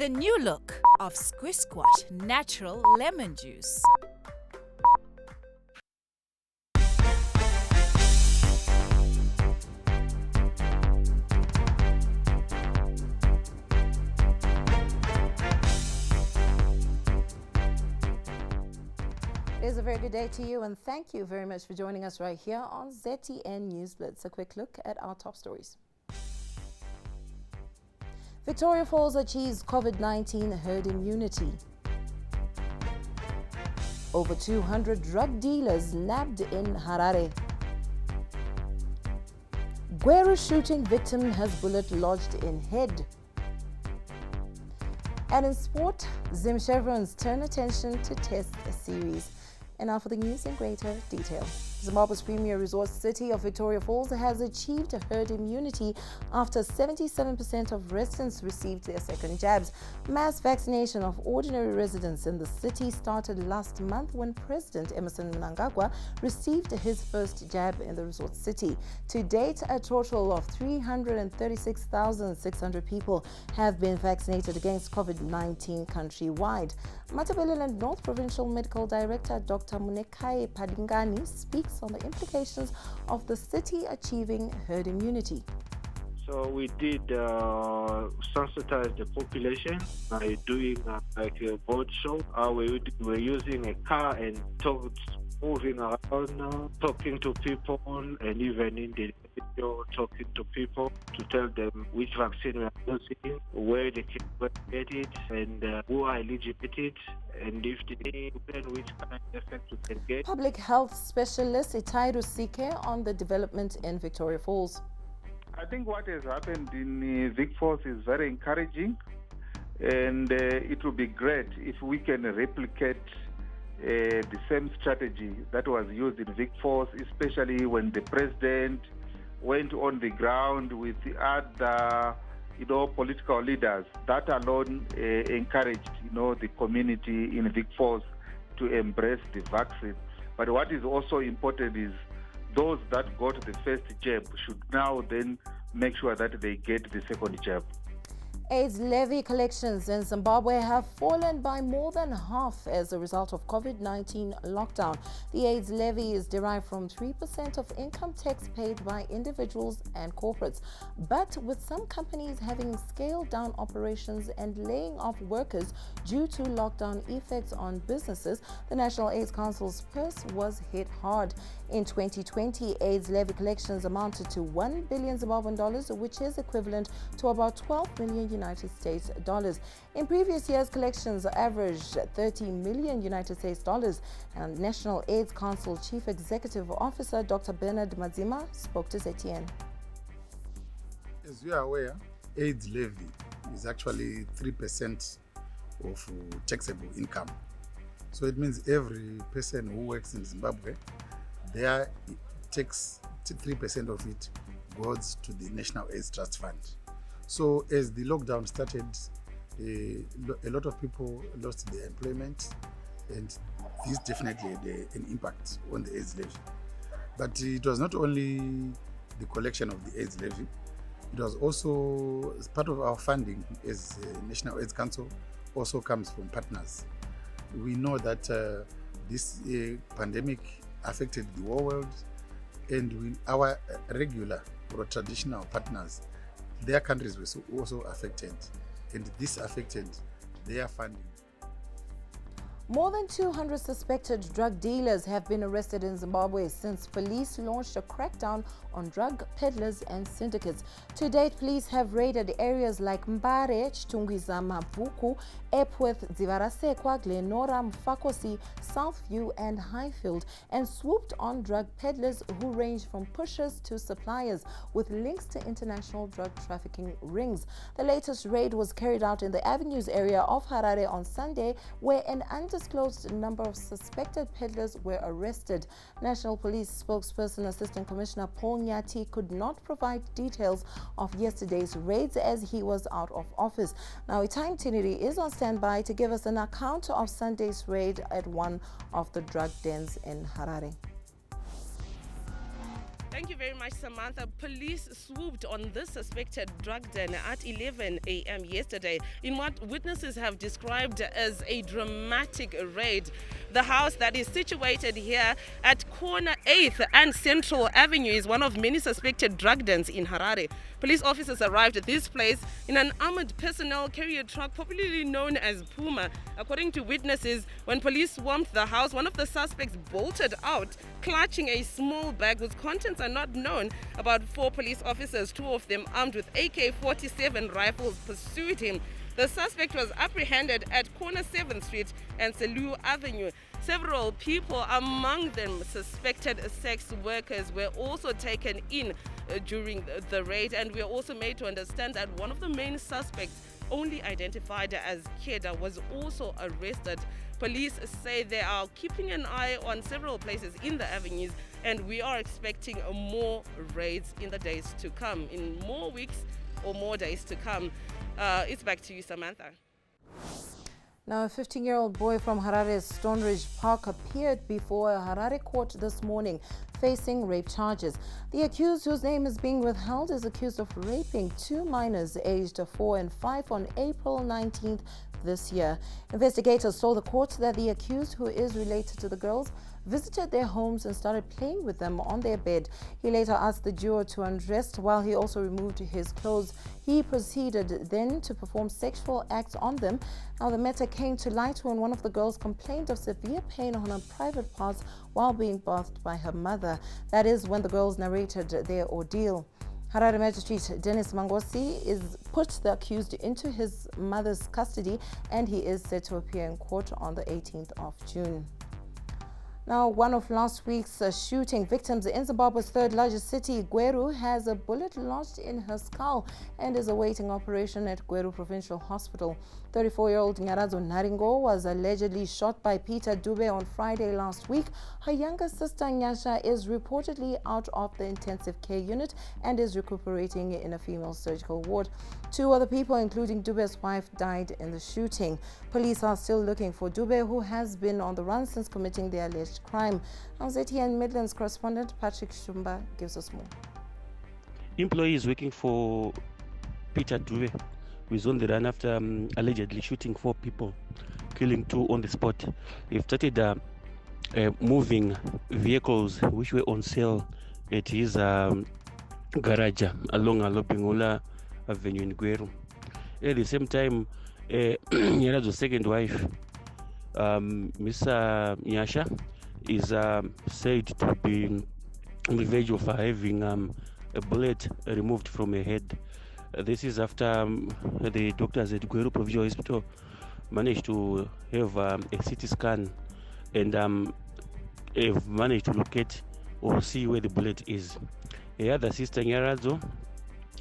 The new look of Squish Squash Natural Lemon Juice. It is a very good day to you, and thank you very much for joining us right here on ZTN News Blitz. A quick look at our top stories. Victoria Falls achieves COVID-19 herd immunity. Over 200 drug dealers nabbed in Harare. Gweru shooting victim has bullet lodged in head. And in sport, Zim Chevrons turn attention to Test series. And now for the news in greater detail. Zimbabwe's premier resort city of Victoria Falls has achieved herd immunity after 77% of residents received their second jabs. Mass vaccination of ordinary residents in the city started last month when President Emerson Mnangagwa received his first jab in the resort city. To date, a total of 336,600 people have been vaccinated against COVID-19 countrywide. Matabeleland North Provincial Medical Director Dr. Munekai Padingani speaks on the implications of the city achieving herd immunity. So we did sensitize the population by doing like a boat show. We're using a car and moving around, talking to people, and even in the video talking to people to tell them which vaccine we are using, where they can get it, and who are eligible to it, and if they then which kind of effect we can get. Public health specialist Itai Rusike on the development in Victoria Falls. I think what has happened in Vic Falls is very encouraging, and it will be great if we can replicate the same strategy that was used in Vic Falls, especially when the president went on the ground with the other, political leaders. That alone encouraged, the community in Vic Falls to embrace the vaccine. But what is also important is those that got the first jab should now then make sure that they get the second jab. AIDS levy collections in Zimbabwe have fallen by more than half as a result of COVID-19 lockdown. The AIDS levy is derived from 3% of income tax paid by individuals and corporates. But with some companies having scaled down operations and laying off workers due to lockdown effects on businesses, the National AIDS Council's purse was hit hard. In 2020, AIDS levy collections amounted to 1 billion Zimbabwean dollars, which is equivalent to about 12 million United States dollars. In previous years, collections averaged 30 million United States dollars. And National AIDS Council Chief Executive Officer Dr. Bernard Mazima spoke to ZTN. As you are aware, AIDS levy is actually 3% of taxable income. So it means every person who works in Zimbabwe, their tax, 3% of it goes to the National AIDS Trust Fund. So as the lockdown started, a lot of people lost their employment, and this definitely had an impact on the AIDS levy. But it was not only the collection of the AIDS levy, it was also as part of our funding as National AIDS Council also comes from partners. We know that this pandemic affected the whole world, and our regular or traditional partners, their countries were also affected, and this affected their funding. More than 200 suspected drug dealers have been arrested in Zimbabwe since police launched a crackdown on drug peddlers and syndicates. To date, police have raided areas like Mbare, Chitungwiza, Mabvuku, Epworth, Dzivarasekwa, Glenora, Mfakosi, Southview and Highfield, and swooped on drug peddlers who range from pushers to suppliers with links to international drug trafficking rings. The latest raid was carried out in the Avenues area of Harare on Sunday, where an undisclosed number of suspected peddlers were arrested. National Police spokesperson Assistant Commissioner Paul Nyati could not provide details of yesterday's raids as he was out of office. Now, Itai Tiniri is on standby to give us an account of Sunday's raid at one of the drug dens in Harare. Thank you very much, Samantha. Police swooped on this suspected drug den at 11 a.m. yesterday in what witnesses have described as a dramatic raid. The house that is situated here at corner 8th and Central Avenue is one of many suspected drug dens in Harare. Police officers arrived at this place in an armored personnel carrier truck popularly known as Puma. According to witnesses, when police swarmed the house, one of the suspects bolted out, clutching a small bag whose contents are not known. About 4 police officers, 2 of them armed with AK-47 rifles, pursued him. The suspect was apprehended at corner 7th Street and Selu Avenue. Several people, among them suspected sex workers, were also taken in during the raid, and we are also made to understand that one of the main suspects, only identified as Keda, was also arrested. Police say they are keeping an eye on several places in the avenues, and we are expecting more raids in the days to come, in more weeks or more days to come. It's back to you, Samantha. Now, a 15-year-old boy from Harare's Stone Ridge Park appeared before a Harare court this morning facing rape charges. The accused, whose name is being withheld, is accused of raping 2 minors aged 4 and 5 on April 19th this year. Investigators told the court that the accused, who is related to the girls, visited their homes and started playing with them on their bed. He later asked the duo to undress while he also removed his clothes. He proceeded then to perform sexual acts on them. Now, the matter came to light when one of the girls complained of severe pain on her private parts while being bathed by her mother. That is when the girls narrated their ordeal. Harare Magistrate Dennis Mangosi is put the accused into his mother's custody, and he is set to appear in court on the 18th of June. Now, one of last week's shooting victims in Zimbabwe's third largest city, Gweru, has a bullet lodged in her skull and is awaiting operation at Gweru Provincial Hospital. 34-year-old Nyaradzo Naringo was allegedly shot by Peter Dube on Friday last week. Her younger sister Nyasha is reportedly out of the intensive care unit and is recuperating in a female surgical ward. 2 other people, including Dube's wife, died in the shooting. Police are still looking for Dube, who has been on the run since committing the alleged crime. Now, ZTN Midlands correspondent Patrick Shumba gives us more. Employees working for Peter Dube, who is on the run after allegedly shooting 4 people, killing 2 on the spot. They've started moving vehicles which were on sale at his garage along Alopingola Avenue in Gweru. At the same time, Nyarazo's second wife, Miss Nyasha, is said to be on the verge of having a bullet removed from her head. This is after the doctors at Gweru Provincial Hospital managed to have a CT scan and have managed to locate or see where the bullet is. The other sister, Nyarazo,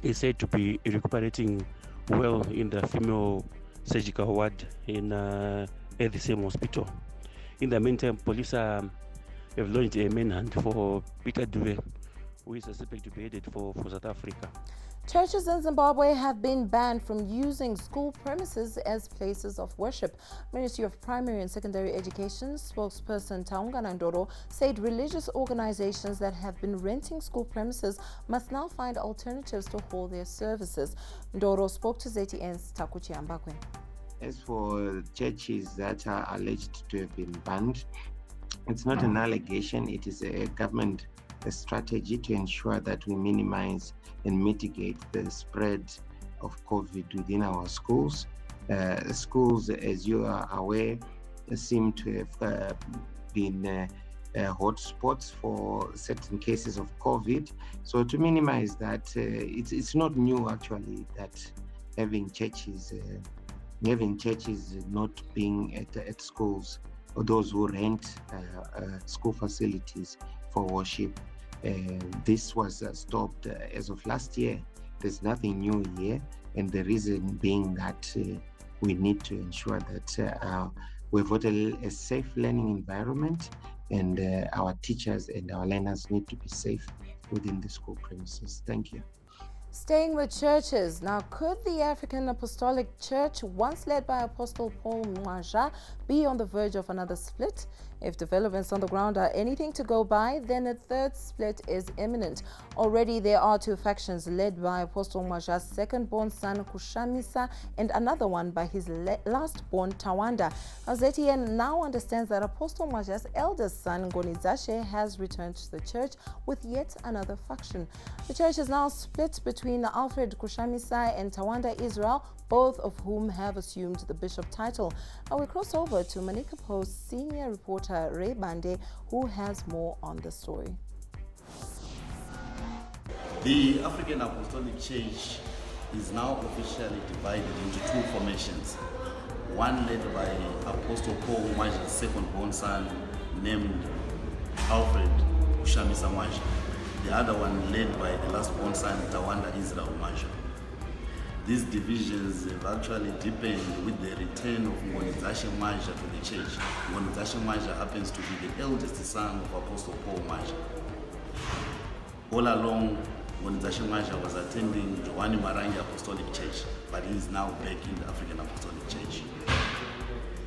is said to be recuperating well in the female surgical ward in at the same hospital. In the meantime, police have launched a manhunt for Peter Dube, who is suspected to be headed for South Africa. Churches in Zimbabwe have been banned from using school premises as places of worship. Ministry of Primary and Secondary Education spokesperson Taungana Ndoro said religious organizations that have been renting school premises must now find alternatives to hold their services. Ndoro spoke to ZTN's Takuchi Ambakwe. As for churches that are alleged to have been banned, it's not an allegation, it is a government strategy to ensure that we minimize and mitigate the spread of COVID within our schools. Schools, as you are aware, seem to have been hotspots for certain cases of COVID. So to minimize that, it's not new actually that having churches not being at schools, or those who rent school facilities for worship. This was stopped as of last year. There's nothing new here, and the reason being that we need to ensure that we've got a safe learning environment, and our teachers and our learners need to be safe within the school premises. Thank you. Staying with churches, now could the African Apostolic Church, once led by Apostle Paul Mwaja, be on the verge of another split? If developments on the ground are anything to go by, then a third split is imminent. Already there are two factions led by Apostle Mwaja's second-born son Kushamisa and another one by his last-born Tawanda. ZTN now understands that Apostle Mwaja's eldest son Ngonizashe has returned to the church with yet another faction. The church is now split between Alfred Kushamisa and Tawanda Israel, both of whom have assumed the bishop title. Now we cross over to Manika Post senior reporter Ray Bande, who has more on the story. The African Apostolic Church is now officially divided into two formations. One led by Apostle Paul Mwaja's second-born son named Alfred Kushamisa Mwaja. The other one led by the last-born son Tawanda Israel Mwaja. These divisions have actually deepened with the return of Ngonizashe Mwaja to the church. Ngonizashe Mwaja happens to be the eldest son of Apostle Paul Mwaja. All along, Ngonizashe Mwaja was attending Joani Marangi Apostolic Church, but he is now back in the African Apostolic Church.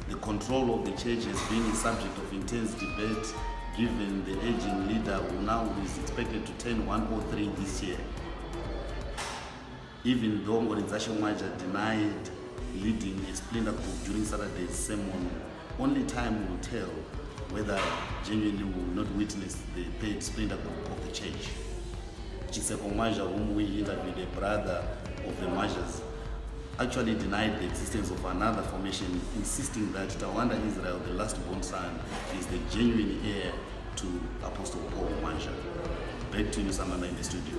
The control of the church has been a subject of intense debate, given the aging leader who now is expected to turn 103 this year. Even though Ngonizashe Mwaja denied leading a splinter group during Saturday's sermon, only time will tell whether genuinely we will not witness the paid splinter group of the church. Chiseko Mwaja, whom we interviewed, a brother of the Mwajas, actually denied the existence of another formation, insisting that Tawanda Israel, the last-born son, is the genuine heir to Apostle Paul Mwaja. Back to you, Samana, in the studio.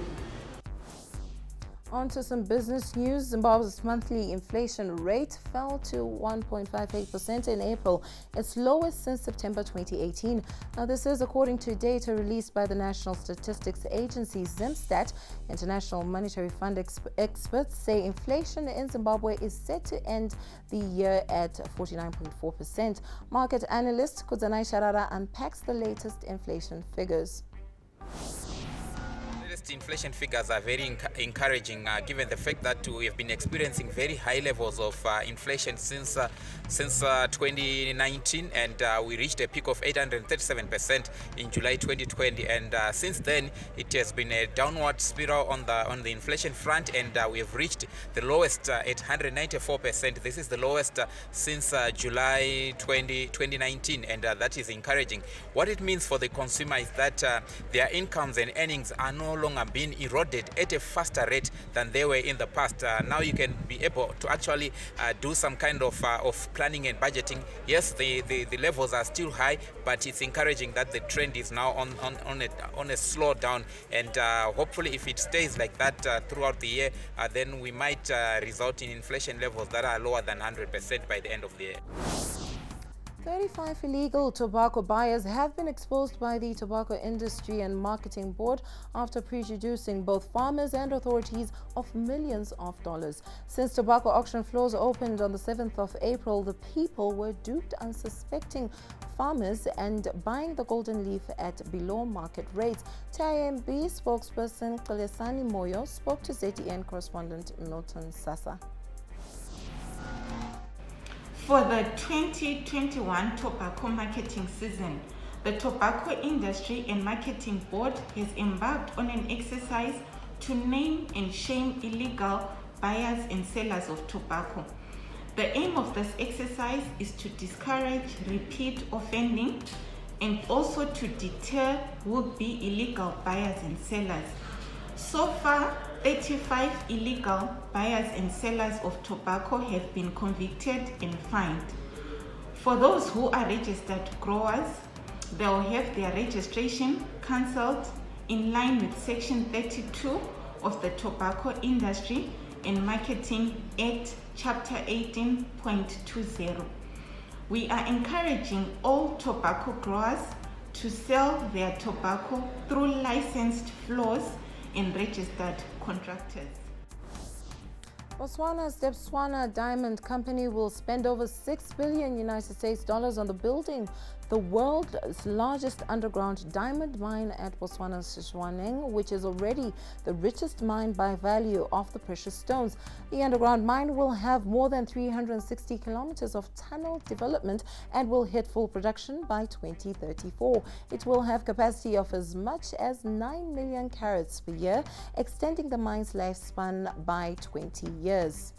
On to some business news. Zimbabwe's monthly inflation rate fell to 1.58% in April, its lowest since September 2018. Now, this is according to data released by the National Statistics Agency, Zimstat. International Monetary Fund experts say inflation in Zimbabwe is set to end the year at 49.4%. Market analyst Kudzanai Sharara unpacks the latest inflation figures. Inflation figures are very encouraging, given the fact that we have been experiencing very high levels of inflation since 2019, and we reached a peak of 837% in July 2020, and since then it has been a downward spiral on the inflation front, and we have reached the lowest at 194%. This is the lowest since July 2019, and that is encouraging. What it means for the consumer is that their incomes and earnings are no longer being eroded at a faster rate than they were in the past. Now you can be able to actually do some kind of planning and budgeting. Yes, the levels are still high, but it's encouraging that the trend is now on a slow down, and hopefully if it stays like that throughout the year, then we might result in inflation levels that are lower than 100% by the end of the year. 35 illegal tobacco buyers have been exposed by the Tobacco Industry and Marketing Board after prejudicing both farmers and authorities of millions of dollars. Since tobacco auction floors opened on the 7th of April, the people were duped unsuspecting farmers and buying the golden leaf at below market rates. TIMB spokesperson Kalesani Moyo spoke to ZTN correspondent Norton Sasa. For the 2021 tobacco marketing season, the Tobacco Industry and Marketing Board has embarked on an exercise to name and shame illegal buyers and sellers of tobacco. The aim of this exercise is to discourage repeat offending and also to deter would-be illegal buyers and sellers. So far, 35 illegal buyers and sellers of tobacco have been convicted and fined. For those who are registered growers, they will have their registration cancelled in line with Section 32 of the Tobacco Industry and Marketing Act, Chapter 18.20. We are encouraging all tobacco growers to sell their tobacco through licensed floors and registered contractors. Botswana's Debswana Diamond Company will spend over $6 billion on the building The world's largest underground diamond mine at Botswana's Sishwaneng, which is already the richest mine by value of the precious stones. The underground mine will have more than 360 kilometers of tunnel development and will hit full production by 2034. It will have capacity of as much as 9 million carats per year, extending the mine's lifespan by 20 years.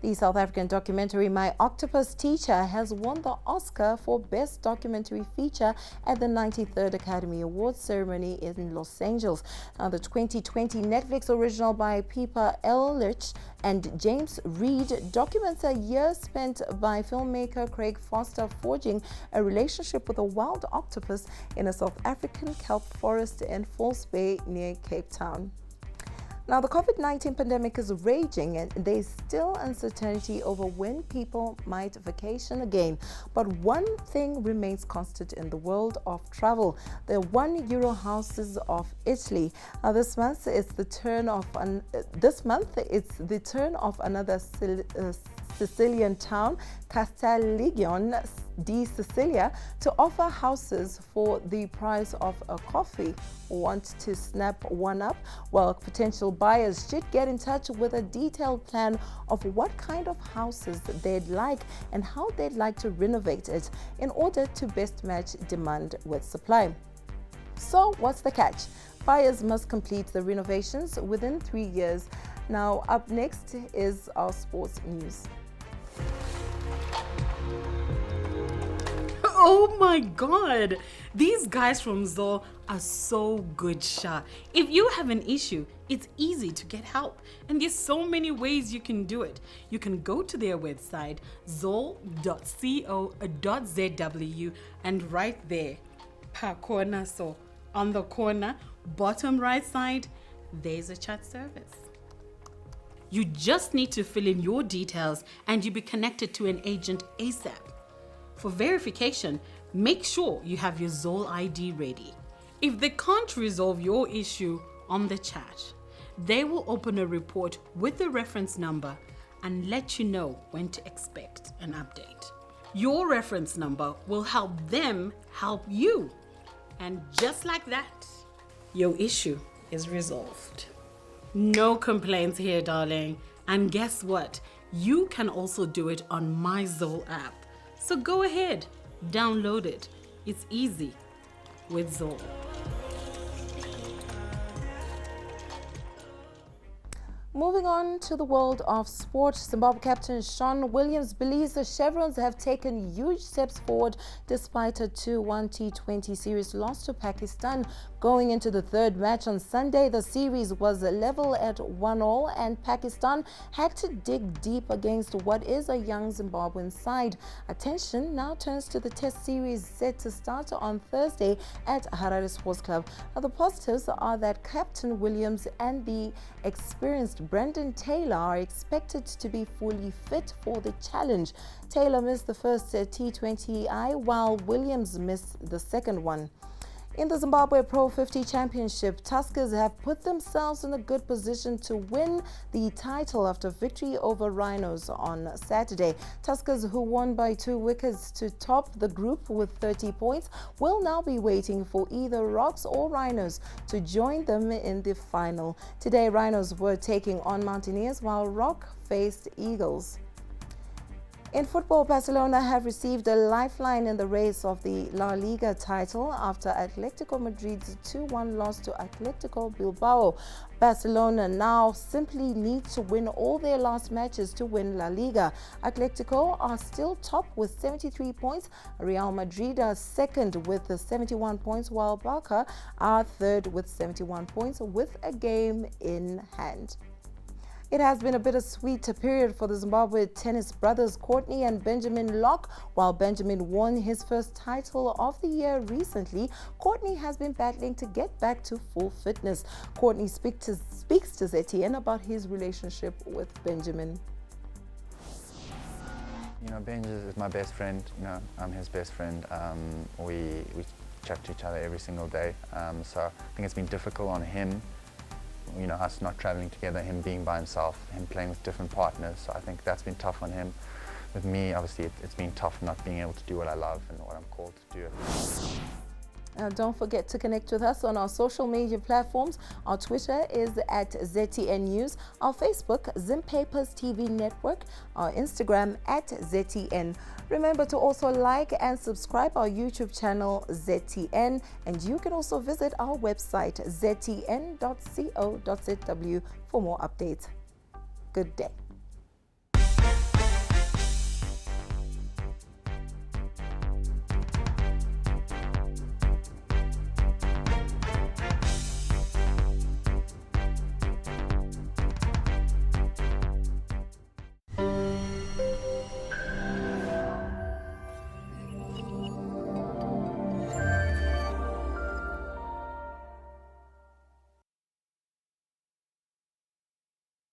The South African documentary My Octopus Teacher has won the Oscar for Best Documentary Feature at the 93rd Academy Awards ceremony in Los Angeles. Now, the 2020 Netflix original by Pippa Ehrlich and James Reed documents a year spent by filmmaker Craig Foster forging a relationship with a wild octopus in a South African kelp forest in False Bay near Cape Town. Now, the COVID-19 pandemic is raging and there's still uncertainty over when people might vacation again. But one thing remains constant in the world of travel: the €1 houses of Italy. Now, this month it's the turn of another Sicilian town, Castiglione di Sicilia, to offer houses for the price of a coffee. Want to snap one up? Well, potential buyers should get in touch with a detailed plan of what kind of houses they'd like and how they'd like to renovate it in order to best match demand with supply. So what's the catch? Buyers must complete the renovations within 3 years. Now, up next is our sports news. Oh my God, these guys from Zol are so good, Sha. If you have an issue, it's easy to get help, and there's so many ways you can do it. You can go to their website, zol.co.zw, and right there, pa corner, so on the corner, bottom right side, there's a chat service. You just need to fill in your details and you'll be connected to an agent ASAP. For verification, make sure you have your Zol ID ready. If they can't resolve your issue on the chat, they will open a report with the reference number and let you know when to expect an update. Your reference number will help them help you. And just like that, your issue is resolved. No complaints here, darling. And guess what? You can also do it on my Zol app. So go ahead, download it. It's easy with Zol. Moving on to the world of sport, Zimbabwe captain Sean Williams believes the Chevrons have taken huge steps forward despite a 2-1 T20 series loss to Pakistan. Going into the third match on Sunday, the series was level at 1-1 and Pakistan had to dig deep against what is a young Zimbabwean side. Attention now turns to the test series set to start on Thursday at Harare Sports Club. Now, the positives are that Captain Williams and the experienced Brendan Taylor are expected to be fully fit for the challenge. Taylor missed the first T20I while Williams missed the second one. In the Zimbabwe Pro 50 Championship, Tuskers have put themselves in a good position to win the title after victory over Rhinos on Saturday. Tuskers, who won by 2 wickets to top the group with 30 points, will now be waiting for either Rocks or Rhinos to join them in the final. Today, Rhinos were taking on Mountaineers while Rock faced Eagles. In football, Barcelona have received a lifeline in the race of the La Liga title after Atletico Madrid's 2-1 loss to Atletico Bilbao. Barcelona now simply need to win all their last matches to win La Liga. Atletico are still top with 73 points. Real Madrid are second with 71 points, while Barca are third with 71 points with a game in hand. It has been a bittersweet period for the Zimbabwe tennis brothers Courtney and Benjamin Locke. While Benjamin won his first title of the year recently, Courtney has been battling to get back to full fitness. Courtney speaks to ZTN about his relationship with Benjamin. You know, Benj is my best friend. You know, I'm his best friend. We chat to each other every single day. So I think it's been difficult on him. You know, us not traveling together, him being by himself, him playing with different partners. So I think that's been tough on him. with me, obviously, it's been tough not being able to do what I love and what I'm called to do. Now, don't forget to connect with us on our social media platforms. Our Twitter is at ZTN News, our Facebook, Zim Papers TV Network, our Instagram at ZTN. Remember to also like and subscribe our YouTube channel, ZTN, and you can also visit our website, ztn.co.zw, for more updates. Good day.